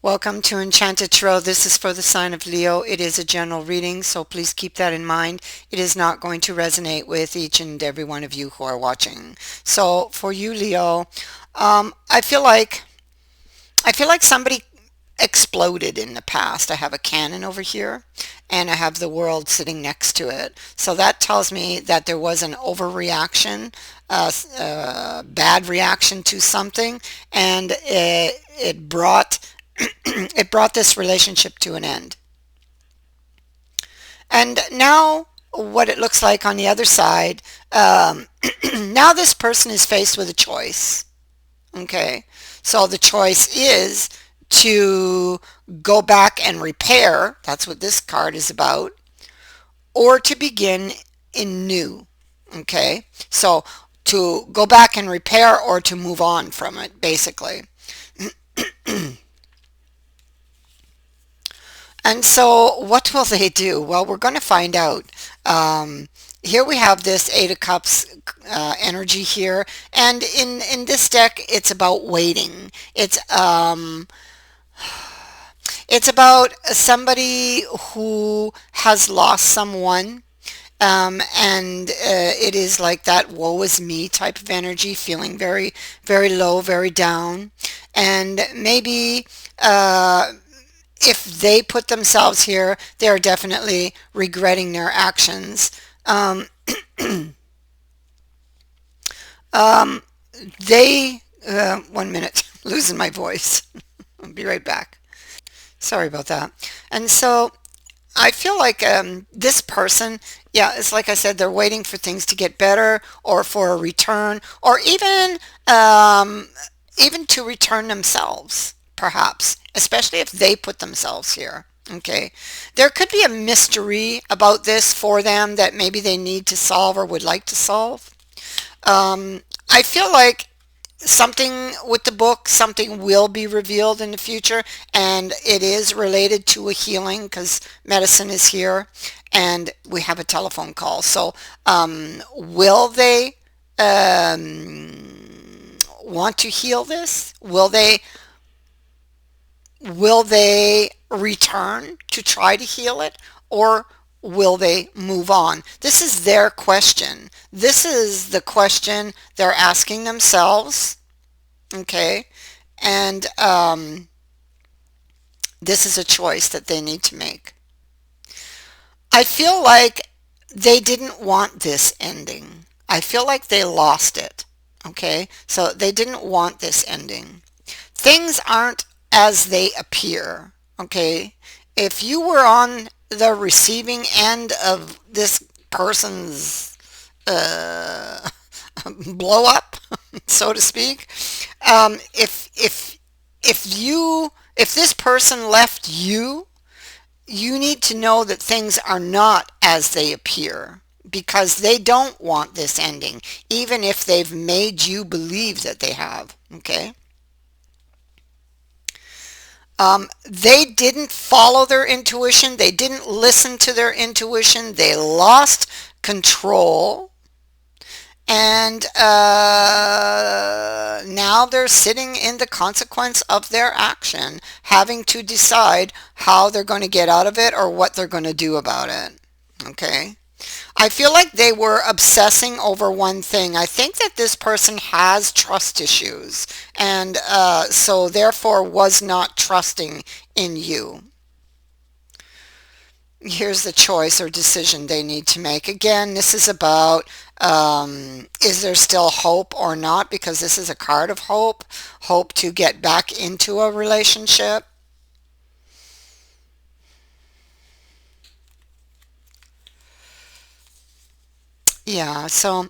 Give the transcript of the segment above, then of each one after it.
Welcome to Enchanted Tarot. This is for the sign of Leo. It is a general reading, so please keep that in mind. It is not going to resonate with each and every one of you who are watching. So for you, Leo, I feel like somebody exploded in the past. I have a cannon over here and I have the world sitting next to it. So that tells me that there was an overreaction, bad reaction to something, and it brought it brought this relationship to an end. And now what it looks like on the other side, now this person is faced with a choice. Okay, so the choice is to go back and repair, that's what this card is about, or to begin in new. Okay, so to go back and repair or to move on from it, basically. And so what will they do? Well, we're going to find out. Here we have this Eight of Cups energy here. And in this deck, it's about waiting. It's about somebody who has lost someone. And it is like that woe is me type of energy, feeling very, very low, very down. And maybe if they put themselves here, they're definitely regretting their actions. Um, um, one minute, losing my voice. I'll be right back. Sorry about that. And so I feel like this person, yeah, it's like I said, they're waiting for things to get better or for a return or um, even to return themselves, perhaps, especially if they put themselves here. Okay. There could be a mystery about this for them that maybe they need to solve or would like to solve. I feel like something with the book, something will be revealed in the future, and it is related to a healing because medicine is here and we have a telephone call. So, will they want to heal this? Will they return to try to heal it, or will they move on? This is their question. This is the question they're asking themselves. Okay. And this is a choice that they need to make. I feel like they didn't want this ending. I feel like they lost it. Okay. So they didn't want this ending. Things aren't as they appear. Okay. If you were on the receiving end of this person's uh, blow up, so to speak, if this person left you, you need to know that things are not as they appear because they don't want this ending, even if they've made you believe that they have. Okay. They didn't follow their intuition. They didn't listen to their intuition. They lost control. And now they're sitting in the consequence of their action, having to decide how they're going to get out of it or what they're going to do about it. Okay. I feel like they were obsessing over one thing. I think that this person has trust issues and so therefore was not trusting in you. Here's the choice or decision they need to make. Again, this is about is there still hope or not? Because this is a card of hope, hope to get back into a relationship. Yeah, so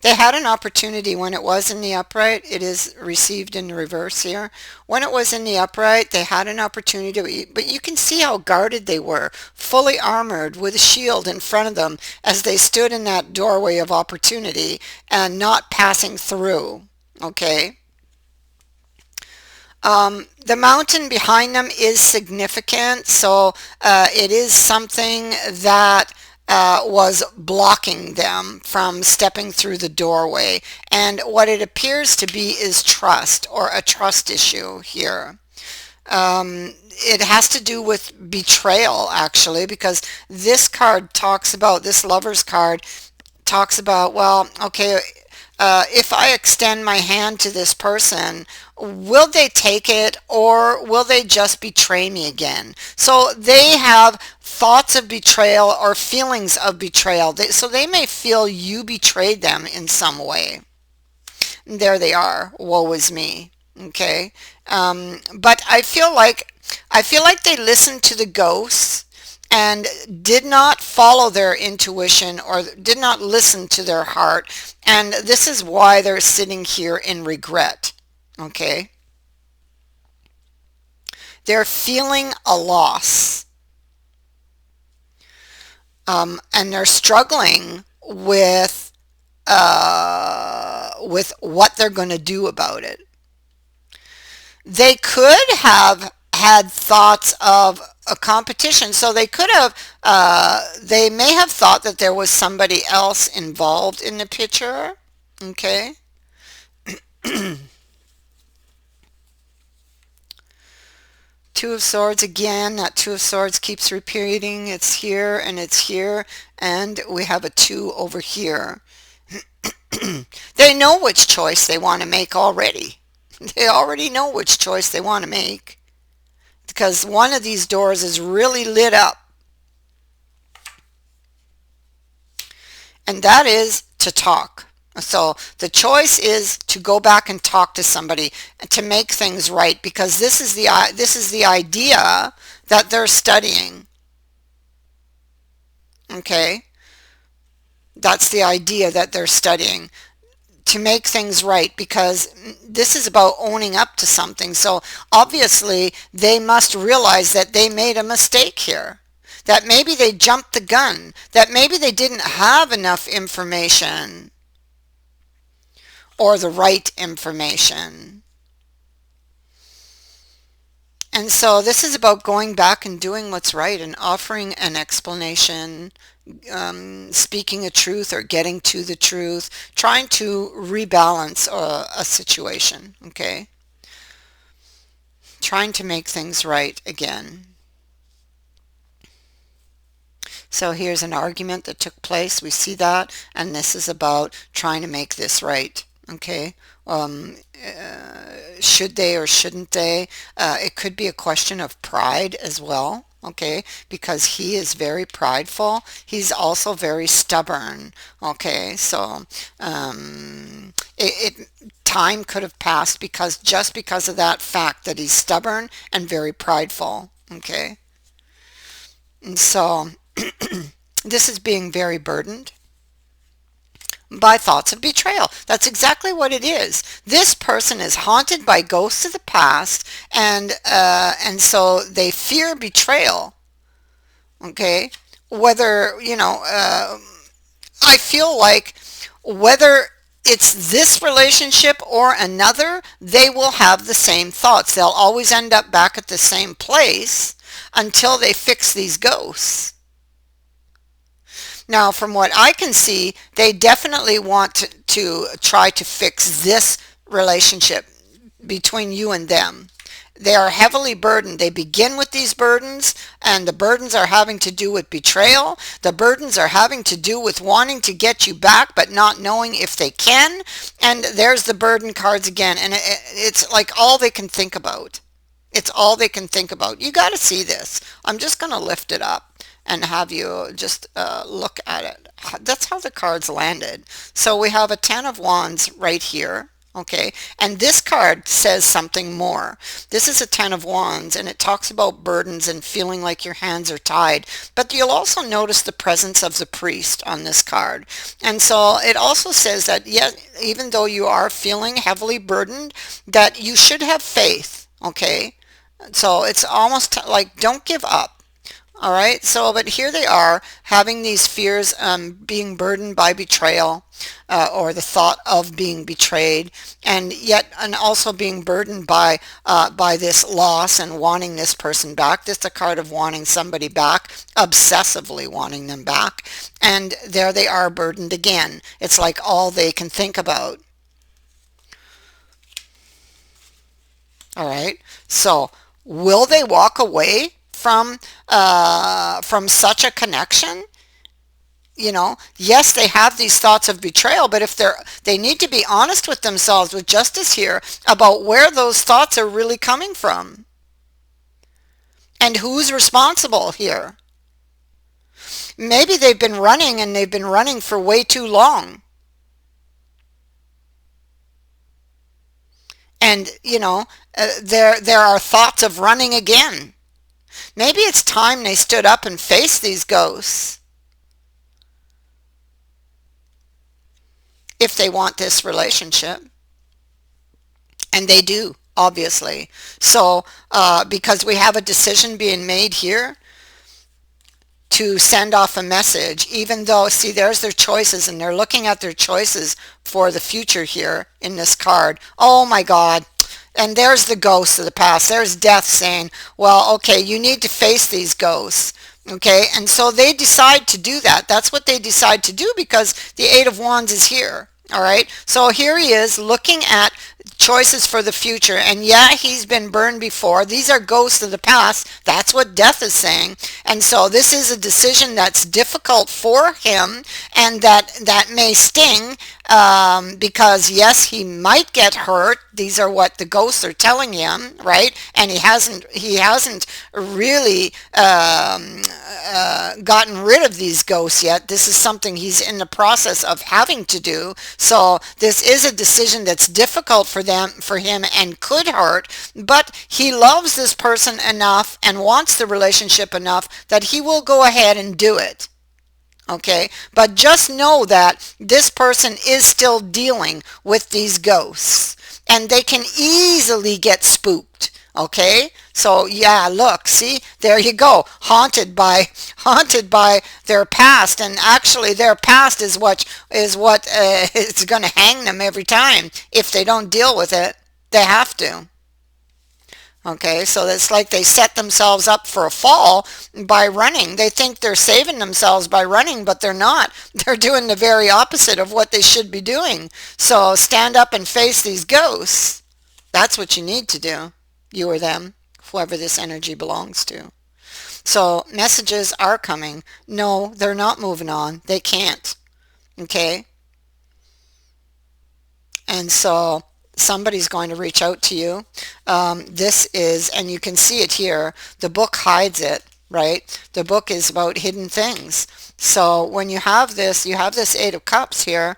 they had an opportunity when it was in the upright. It is received in the reverse here. When it was in the upright, they had an opportunity to eat, but you can see how guarded they were, fully armored with a shield in front of them as they stood in that doorway of opportunity and not passing through. Okay. The mountain behind them is significant, so it is something that was blocking them from stepping through the doorway. And what it appears to be is trust or a trust issue here. It has to do with betrayal, actually, because this card talks about, this lover's card talks about, well, okay, if I extend my hand to this person, will they take it or will they just betray me again? So they have thoughts of betrayal or feelings of betrayal. So they may feel you betrayed them in some way. There they are. Woe is me. Okay. But I feel like they listened to the ghosts and did not follow their intuition or did not listen to their heart. And this is why they're sitting here in regret. Okay. They're feeling a loss. And they're struggling with what they're going to do about it. They could have had thoughts of a competition. So they may have thought that there was somebody else involved in the picture. Okay. Two of Swords again. That Two of Swords keeps repeating. It's here and it's here. And we have a two over here. They know which choice they want to make already. They already know which choice they want to make because one of these doors is really lit up, and that is to talk. So the choice is to go back and talk to somebody to make things right, because this is the idea that they're studying. Okay, that's the idea that they're studying, to make things right, because this is about owning up to something. So obviously they must realize that they made a mistake here, that maybe they jumped the gun, that maybe they didn't have enough information or the right information. And so this is about going back and doing what's right and offering an explanation, speaking a truth or getting to the truth, trying to rebalance a situation, okay? Trying to make things right again. So here's an argument that took place. We see that, and this is about trying to make this right. Okay. Should they or shouldn't they? It could be a question of pride as well. Okay, because he is very prideful. He's also very stubborn. Okay, so time could have passed because just because of that fact that he's stubborn and very prideful. Okay, and so this is being very burdened by thoughts of betrayal. That's exactly what it is. This person is haunted by ghosts of the past, and so they fear betrayal. Okay, whether I feel like whether it's this relationship or another, they will have the same thoughts. They'll always end up back at the same place until they fix these ghosts. Now, from what I can see, they definitely want to try to fix this relationship between you and them. They are heavily burdened. They begin with these burdens, and the burdens are having to do with betrayal. The burdens are having to do with wanting to get you back, but not knowing if they can. And there's the burden cards again, and it's like all they can think about. It's all they can think about. You got to see this. I'm just going to lift it up and have you just look at it. That's how the cards landed. So we have a Ten of Wands right here. Okay, and this card says something more. This is a Ten of Wands, and it talks about burdens and feeling like your hands are tied. But you'll also notice the presence of the priest on this card. And so it also says that, yes, even though you are feeling heavily burdened, that you should have faith. Okay, so it's almost like don't give up. All right, so but here they are having these fears, being burdened by betrayal, or the thought of being betrayed, and also being burdened by this loss and wanting this person back. This is a card of wanting somebody back, obsessively wanting them back, and there they are burdened again. It's like all they can think about. All right, so Will they walk away from such a connection? Yes, they have these thoughts of betrayal, but if they need to be honest with themselves, with justice here, about where those thoughts are really coming from and who's responsible here. Maybe they've been running and they've been running for way too long. And, there are thoughts of running again. Maybe it's time they stood up and faced these ghosts if they want this relationship. And they do, obviously. So, because we have a decision being made here to send off a message, even though, see, there's their choices, and they're looking at their choices for the future here in this card. Oh my God. And there's the ghosts of the past. There's death saying, well, okay, you need to face these ghosts. Okay, and so they decide to do that. That's what they decide to do because the Eight of Wands is here. All right, so here he is looking at choices for the future, and yeah, he's been burned before. These are ghosts of the past. That's what death is saying. And so this is a decision that's difficult for him, and that may sting, because yes, he might get hurt. These are what the ghosts are telling him, right? And he hasn't really gotten rid of these ghosts yet. This is something he's in the process of having to do. So this is a decision that's difficult for him and could hurt, but he loves this person enough and wants the relationship enough that he will go ahead and do it. Okay, but just know that this person is still dealing with these ghosts and they can easily get spooked. Okay, so yeah, look, see, there you go, haunted by their past, and actually their past is what is going to hang them every time if they don't deal with it. They have to. Okay, so it's like they set themselves up for a fall by running. They think they're saving themselves by running, but they're not. They're doing the very opposite of what they should be doing. So stand up and face these ghosts. That's what you need to do, you or them, whoever this energy belongs to. So messages are coming. No, they're not moving on. They can't. Okay? And so somebody's going to reach out to you. This is, and you can see it here, the book hides it, right? The book is about hidden things. So when you have this Eight of Cups here,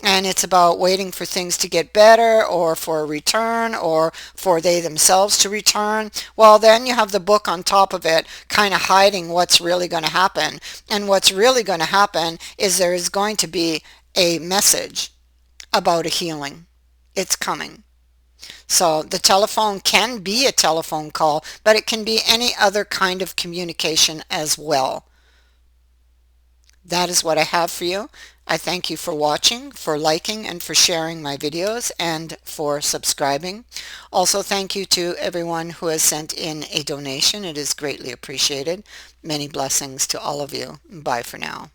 and it's about waiting for things to get better, or for a return, or for they themselves to return. Well, then you have the book on top of it, kind of hiding what's really going to happen. And what's really going to happen is there is going to be a message about a healing. It's coming. So the telephone can be a telephone call, but it can be any other kind of communication as well. That is what I have for you. I thank you for watching, for liking, and for sharing my videos, and for subscribing. Also, thank you to everyone who has sent in a donation. It is greatly appreciated. Many blessings to all of you. Bye for now.